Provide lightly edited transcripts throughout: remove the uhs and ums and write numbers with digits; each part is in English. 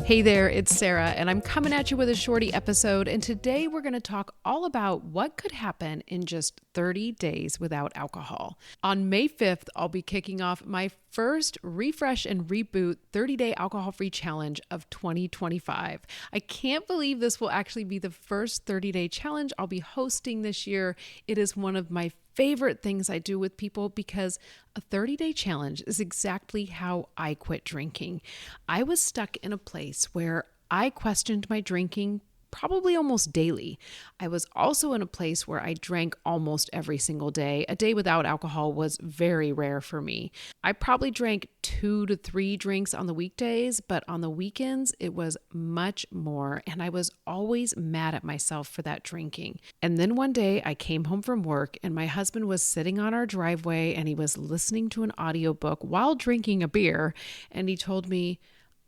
Hey there, it's Sarah, and I'm coming at you with a shorty episode. And today we're going to talk all about what could happen in just 30 days without alcohol. On May 5th, I'll be kicking off my first refresh and reboot 30-day alcohol-free challenge of 2025. I can't believe this will actually be the first 30-day challenge I'll be hosting this year. It is one of my favorite things I do with people because a 30-day challenge is exactly how I quit drinking. I was stuck in a place where I questioned my drinking probably almost daily. I was also in a place where I drank almost every single day. A day without alcohol was very rare for me. I probably drank 2 to 3 drinks on the weekdays, but on the weekends it was much more, and I was always mad at myself for that drinking. And then one day I came home from work and my husband was sitting on our driveway and he was listening to an audiobook while drinking a beer, and he told me,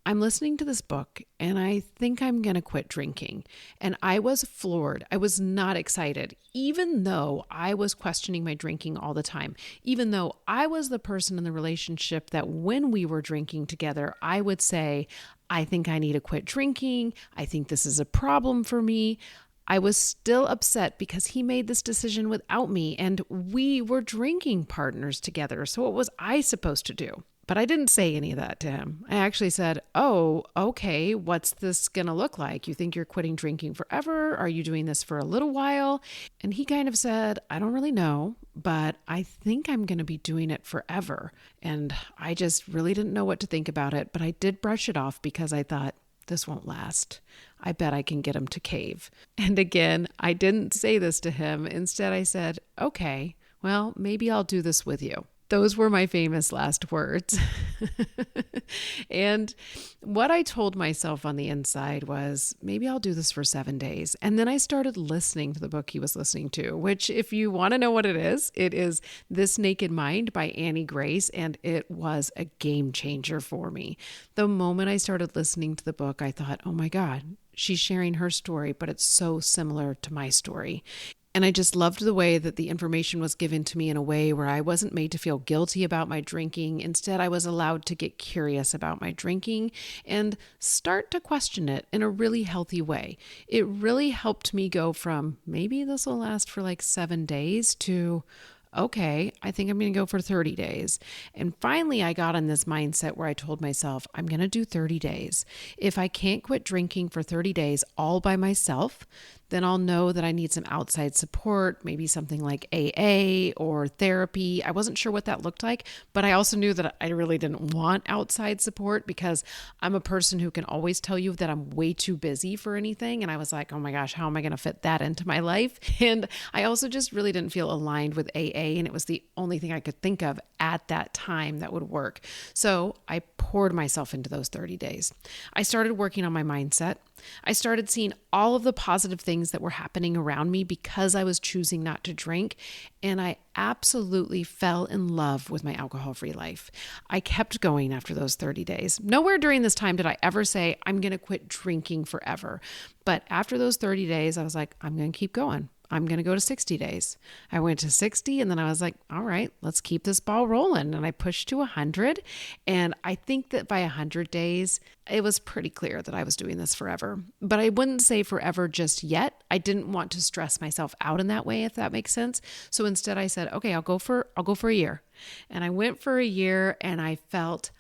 I'm listening to this book and I think I'm going to quit drinking. And I was floored. I was not excited, even though I was questioning my drinking all the time, even though I was the person in the relationship that when we were drinking together, I would say, I think I need to quit drinking. I think this is a problem for me. I was still upset because he made this decision without me and we were drinking partners together. So what was I supposed to do? But I didn't say any of that to him. I actually said, oh, okay, what's this going to look like? You think you're quitting drinking forever? Are you doing this for a little while? And he kind of said, I don't really know, but I think I'm going to be doing it forever. And I just really didn't know what to think about it, but I did brush it off because I thought, this won't last. I bet I can get him to cave. And again, I didn't say this to him. Instead, I said, okay, well, maybe I'll do this with you. Those were my famous last words. And what I told myself on the inside was, maybe I'll do this for 7 days. And then I started listening to the book he was listening to, which if you want to know what it is This Naked Mind by Annie Grace. And it was a game changer for me. The moment I started listening to the book, I thought, oh my God, she's sharing her story, but it's so similar to my story. And I just loved the way that the information was given to me in a way where I wasn't made to feel guilty about my drinking. Instead, I was allowed to get curious about my drinking and start to question it in a really healthy way. It really helped me go from maybe this will last for like 7 days to okay, I think I'm going to go for 30 days. And finally, I got in this mindset where I told myself, I'm going to do 30 days. If I can't quit drinking for 30 days all by myself, then I'll know that I need some outside support, maybe something like AA or therapy. I wasn't sure what that looked like, but I also knew that I really didn't want outside support because I'm a person who can always tell you that I'm way too busy for anything. And I was like, oh my gosh, how am I going to fit that into my life? And I also just really didn't feel aligned with AA. And it was the only thing I could think of at that time that would work. So I poured myself into those 30 days. I started working on my mindset. I started seeing all of the positive things that were happening around me because I was choosing not to drink. And I absolutely fell in love with my alcohol-free life. I kept going after those 30 days. Nowhere during this time did I ever say, I'm going to quit drinking forever. But after those 30 days, I was like, I'm going to keep going. I'm going to go to 60 days. I went to 60 and then I was like, all right, let's keep this ball rolling. And I pushed to 100. And I think that by 100 days, it was pretty clear that I was doing this forever. But I wouldn't say forever just yet. I didn't want to stress myself out in that way, if that makes sense. So instead I said, okay, I'll go for a year. And I went for a year and I felt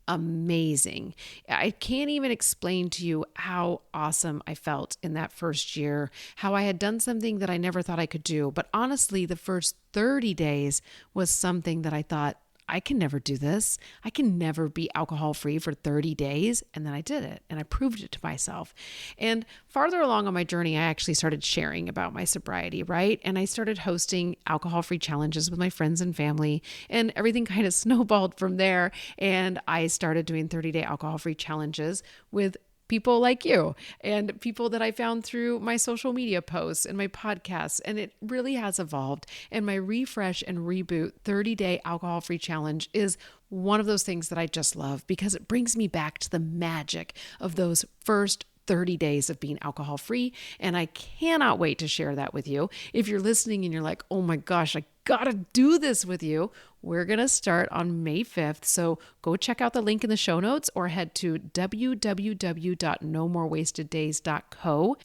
amazing. I can't even explain to you how awesome I felt in that first year, how I had done something that I never thought I could do. But honestly, the first 30 days was something that I thought, I can never do this. I can never be alcohol free for 30 days. And then I did it and I proved it to myself. And farther along on my journey, I actually started sharing about my sobriety, right? And I started hosting alcohol free challenges with my friends and family, and everything kind of snowballed from there. And I started doing 30-day alcohol free challenges with people like you and people that I found through my social media posts and my podcasts. And it really has evolved. And my refresh and reboot 30-day alcohol-free challenge is one of those things that I just love because it brings me back to the magic of those first 30 days of being alcohol free. And I cannot wait to share that with you. If you're listening and you're like, oh my gosh, I gotta do this with you, We're going to start on May 5th. So go check out the link in the show notes or head to www.nomorewasteddays.co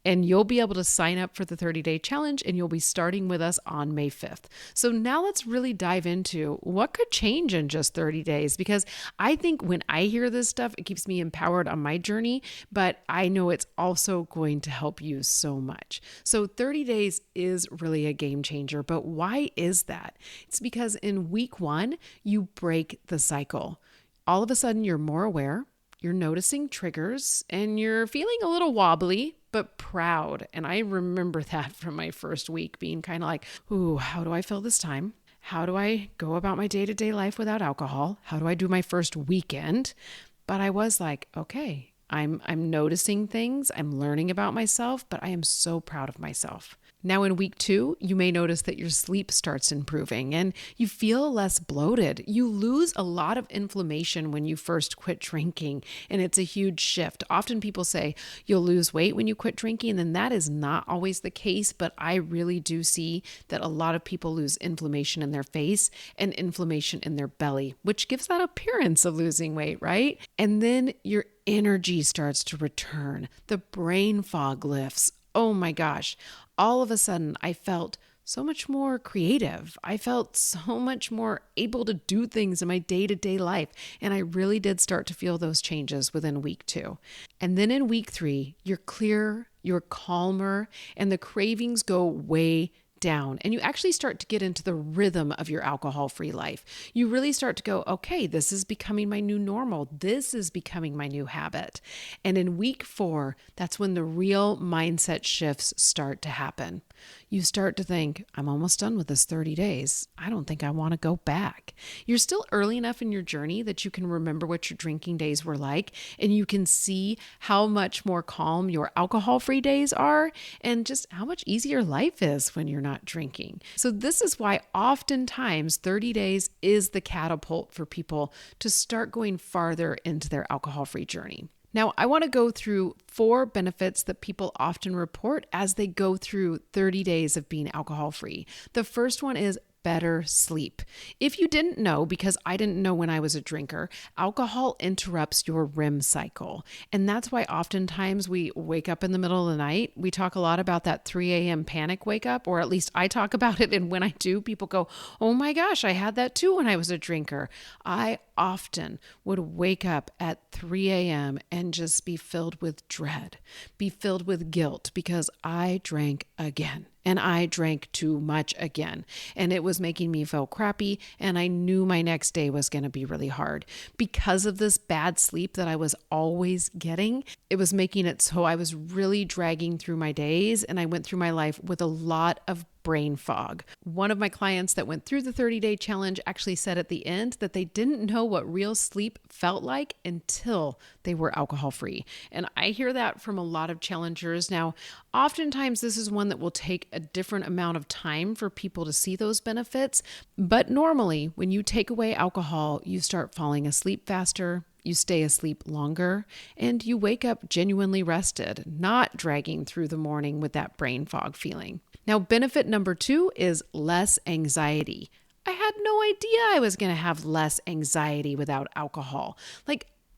and you'll be able to sign up for the 30-day challenge and you'll be starting with us on May 5th. So now let's really dive into what could change in just 30 days, because I think when I hear this stuff, it keeps me empowered on my journey, but I know it's also going to help you so much. So 30 days is really a game changer, but why is that? It's because in week 1, you break the cycle. All of a sudden, you're more aware, you're noticing triggers, and you're feeling a little wobbly, but proud. And I remember that from my first week being kind of like, ooh, how do I feel this time? How do I go about my day-to-day life without alcohol? How do I do my first weekend? But I was like, okay, I'm noticing things, I'm learning about myself, but I am so proud of myself. Now in week 2, you may notice that your sleep starts improving and you feel less bloated. You lose a lot of inflammation when you first quit drinking, and it's a huge shift. Often people say you'll lose weight when you quit drinking, and that is not always the case, but I really do see that a lot of people lose inflammation in their face and inflammation in their belly, which gives that appearance of losing weight, right? And then your energy starts to return. The brain fog lifts. Oh my gosh. All of a sudden, I felt so much more creative. I felt so much more able to do things in my day-to-day life. And I really did start to feel those changes within week 2. And then in week 3, you're clearer, you're calmer, and the cravings go way down, and you actually start to get into the rhythm of your alcohol-free life. You really start to go, okay, this is becoming my new normal. This is becoming my new habit. And in week 4, that's when the real mindset shifts start to happen. You start to think, I'm almost done with this 30 days. I don't think I want to go back. You're still early enough in your journey that you can remember what your drinking days were like, and you can see how much more calm your alcohol-free days are, and just how much easier life is when you're not drinking. So this is why oftentimes 30 days is the catapult for people to start going farther into their alcohol-free journey. Now, I want to go through 4 benefits that people often report as they go through 30 days of being alcohol-free. The first one is better sleep. If you didn't know, because I didn't know when I was a drinker, alcohol interrupts your REM cycle. And that's why oftentimes we wake up in the middle of the night. We talk a lot about that 3 a.m. panic wake up, or at least I talk about it. And when I do, people go, oh my gosh, I had that too when I was a drinker. I often would wake up at 3 a.m. and just be filled with dread, be filled with guilt because I drank again. And I drank too much again. And it was making me feel crappy. And I knew my next day was going to be really hard. Because of this bad sleep that I was always getting, it was making it so I was really dragging through my days. And I went through my life with a lot of brain fog. One of my clients that went through the 30-day challenge actually said at the end that they didn't know what real sleep felt like until they were alcohol-free. And I hear that from a lot of challengers. Now, oftentimes this is one that will take a different amount of time for people to see those benefits. But normally, when you take away alcohol, you start falling asleep faster, you stay asleep longer, and you wake up genuinely rested, not dragging through the morning with that brain fog feeling. Now, benefit number 2 is less anxiety. I had no idea I was going to have less anxiety without alcohol.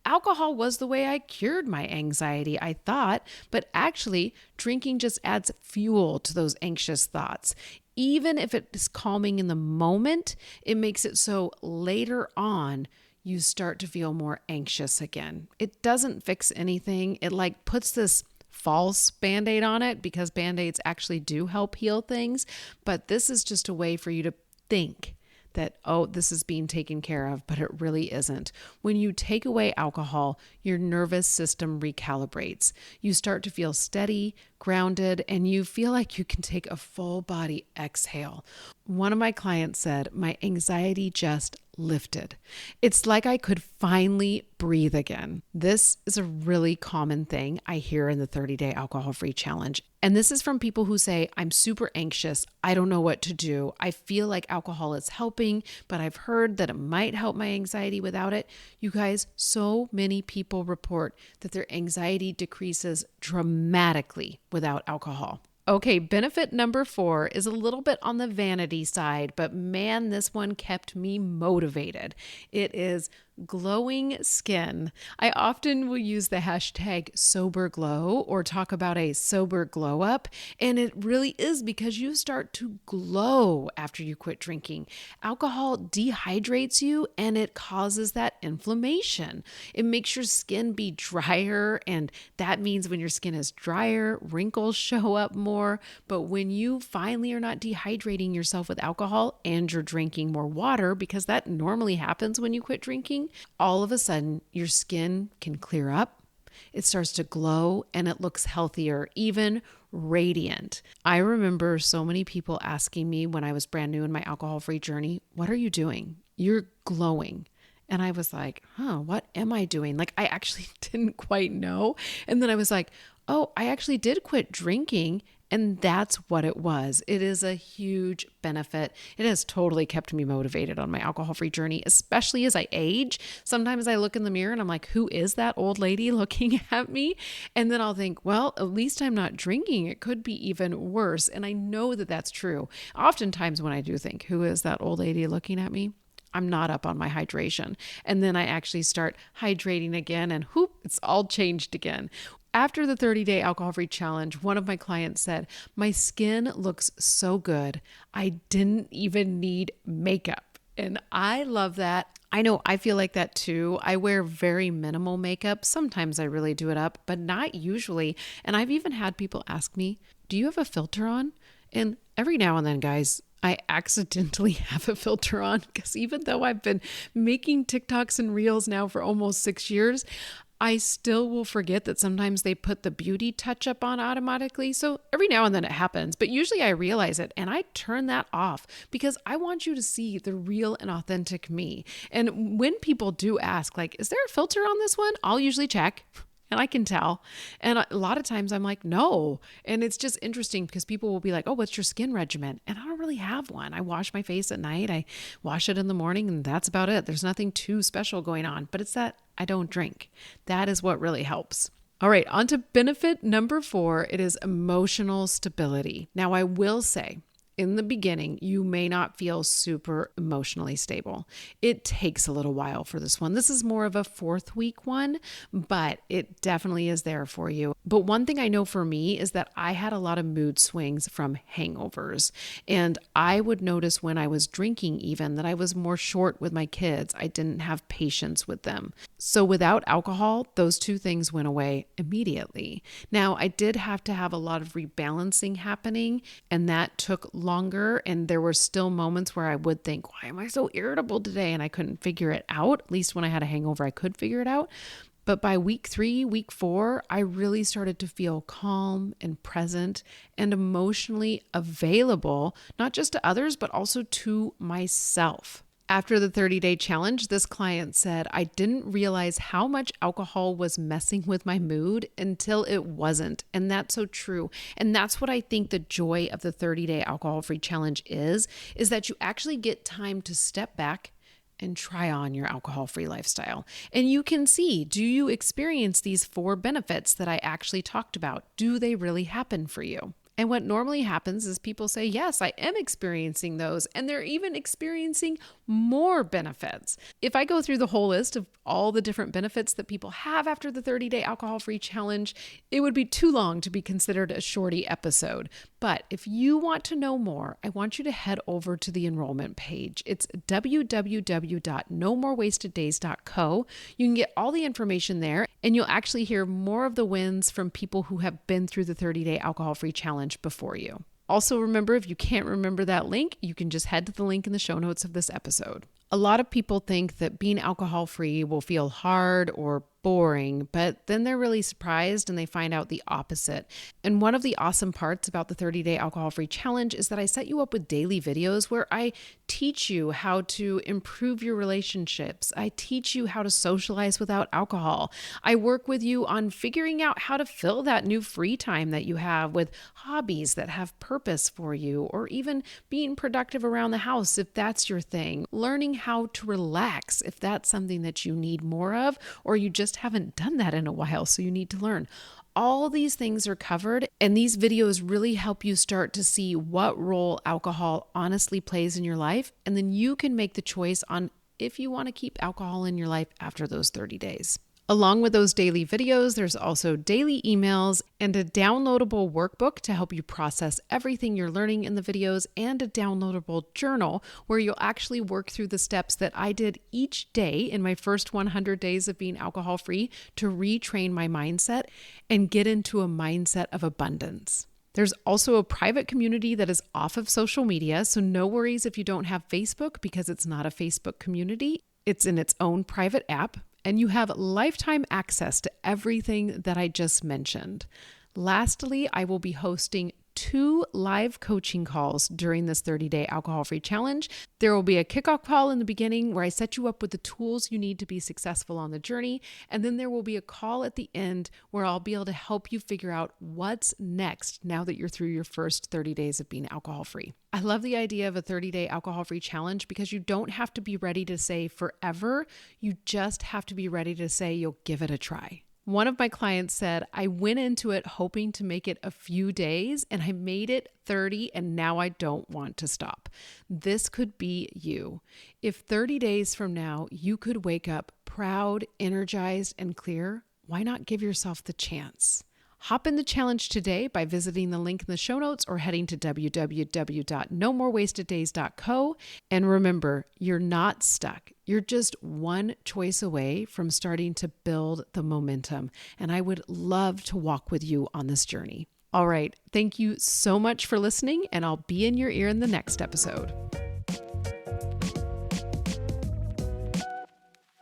Alcohol was the way I cured my anxiety, I thought, but actually drinking just adds fuel to those anxious thoughts. Even if it is calming in the moment, it makes it so later on you start to feel more anxious again. It doesn't fix anything. It puts this false Band-Aid on it, because Band-Aids actually do help heal things. But this is just a way for you to think that, oh, this is being taken care of, but it really isn't. When you take away alcohol, your nervous system recalibrates. You start to feel steady, grounded, and you feel like you can take a full body exhale. One of my clients said, my anxiety just lifted. It's like I could finally breathe again. This is a really common thing I hear in the 30-day alcohol-free challenge. And this is from people who say, I'm super anxious. I don't know what to do. I feel like alcohol is helping, but I've heard that it might help my anxiety without it. You guys, so many people report that their anxiety decreases dramatically without alcohol. Okay, benefit number 4 is a little bit on the vanity side, but man, this one kept me motivated. It is glowing skin. I often will use the hashtag sober glow or talk about a sober glow up, and it really is because you start to glow after you quit drinking. Alcohol dehydrates you and it causes that inflammation. It makes your skin be drier, and that means when your skin is drier, wrinkles show up more. But when you finally are not dehydrating yourself with alcohol and you're drinking more water, because that normally happens when you quit drinking, all of a sudden your skin can clear up, it starts to glow, and it looks healthier, even radiant. I remember so many people asking me when I was brand new in my alcohol-free journey, "What are you doing? You're glowing." And I was like, what am I doing? Like, I actually didn't quite know. And then I was like, oh, I actually did quit drinking. And that's what it was. It is a huge benefit. It has totally kept me motivated on my alcohol-free journey, especially as I age. Sometimes I look in the mirror and I'm like, who is that old lady looking at me? And then I'll think, well, at least I'm not drinking. It could be even worse. And I know that that's true. Oftentimes when I do think, who is that old lady looking at me? I'm not up on my hydration. And then I actually start hydrating again, and whoop, it's all changed again. After the 30-day alcohol-free challenge, one of my clients said, "My skin looks so good. I didn't even need makeup." And I love that. I know I feel like that too. I wear very minimal makeup. Sometimes I really do it up, but not usually. And I've even had people ask me, "Do you have a filter on?" And every now and then, guys, I accidentally have a filter on, because even though I've been making TikToks and Reels now for almost 6 years, I still will forget that sometimes they put the beauty touch up on automatically. So every now and then it happens, but usually I realize it and I turn that off because I want you to see the real and authentic me. And when people do ask, like, "Is there a filter on this one?" I'll usually check. And I can tell. And a lot of times I'm like, no. And it's just interesting because people will be like, "Oh, what's your skin regimen?" And I don't really have one. I wash my face at night. I wash it in the morning, and that's about it. There's nothing too special going on, but it's that I don't drink. That is what really helps. All right, on to benefit number 4. It is emotional stability. Now, I will say, in the beginning, you may not feel super emotionally stable. It takes a little while for this one. This is more of a 4th week one, but it definitely is there for you. But one thing I know for me is that I had a lot of mood swings from hangovers. And I would notice when I was drinking even that I was more short with my kids. I didn't have patience with them. So without alcohol, those 2 things went away immediately. Now, I did have to have a lot of rebalancing happening, and that took longer. And there were still moments where I would think, why am I so irritable today? And I couldn't figure it out. At least when I had a hangover, I could figure it out. But by week 3, week 4, I really started to feel calm and present and emotionally available, not just to others, but also to myself. After the 30-day challenge, this client said, "I didn't realize how much alcohol was messing with my mood until it wasn't." And that's so true. And that's what I think the joy of the 30-day alcohol-free challenge is that you actually get time to step back and try on your alcohol-free lifestyle. And you can see, do you experience these 4 benefits that I actually talked about? Do they really happen for you? And what normally happens is people say, yes, I am experiencing those. And they're even experiencing more benefits. If I go through the whole list of all the different benefits that people have after the 30-day alcohol-free challenge, it would be too long to be considered a shorty episode. But if you want to know more, I want you to head over to the enrollment page. It's www.nomorewasteddays.co. You can get all the information there, and you'll actually hear more of the wins from people who have been through the 30-day alcohol-free challenge before you. Also, remember, if you can't remember that link, you can just head to the link in the show notes of this episode. A lot of people think that being alcohol-free will feel hard or boring, but then they're really surprised and they find out the opposite. And one of the awesome parts about the 30-day alcohol-free challenge is that I set you up with daily videos where I teach you how to improve your relationships. I teach you how to socialize without alcohol. I work with you on figuring out how to fill that new free time that you have with hobbies that have purpose for you, or even being productive around the house if that's your thing. Learning how to relax if that's something that you need more of, or you just haven't done that in a while, so you need to learn. All these things are covered, and these videos really help you start to see what role alcohol honestly plays in your life, and then you can make the choice on if you want to keep alcohol in your life after those 30 days. Along with those daily videos, there's also daily emails and a downloadable workbook to help you process everything you're learning in the videos, and a downloadable journal where you'll actually work through the steps that I did each day in my first 100 days of being alcohol-free to retrain my mindset and get into a mindset of abundance. There's also a private community that is off of social media, so no worries if you don't have Facebook because it's not a Facebook community. It's in its own private app. And you have lifetime access to everything that I just mentioned. Lastly, I will be hosting 2 live coaching calls during this 30-day alcohol-free challenge. There will be a kickoff call in the beginning where I set you up with the tools you need to be successful on the journey. And then there will be a call at the end where I'll be able to help you figure out what's next now that you're through your first 30 days of being alcohol-free. I love the idea of a 30-day alcohol-free challenge because you don't have to be ready to say forever. You just have to be ready to say you'll give it a try. One of my clients said, I went into it hoping to make it a few days and I made it 30 and now I don't want to stop. This could be you. If 30 days from now you could wake up proud, energized, and clear, why not give yourself the chance? Hop in the challenge today by visiting the link in the show notes or heading to www.nomorewasteddays.co. And remember, you're not stuck. You're just one choice away from starting to build the momentum. And I would love to walk with you on this journey. All right. Thank you so much for listening, and I'll be in your ear in the next episode.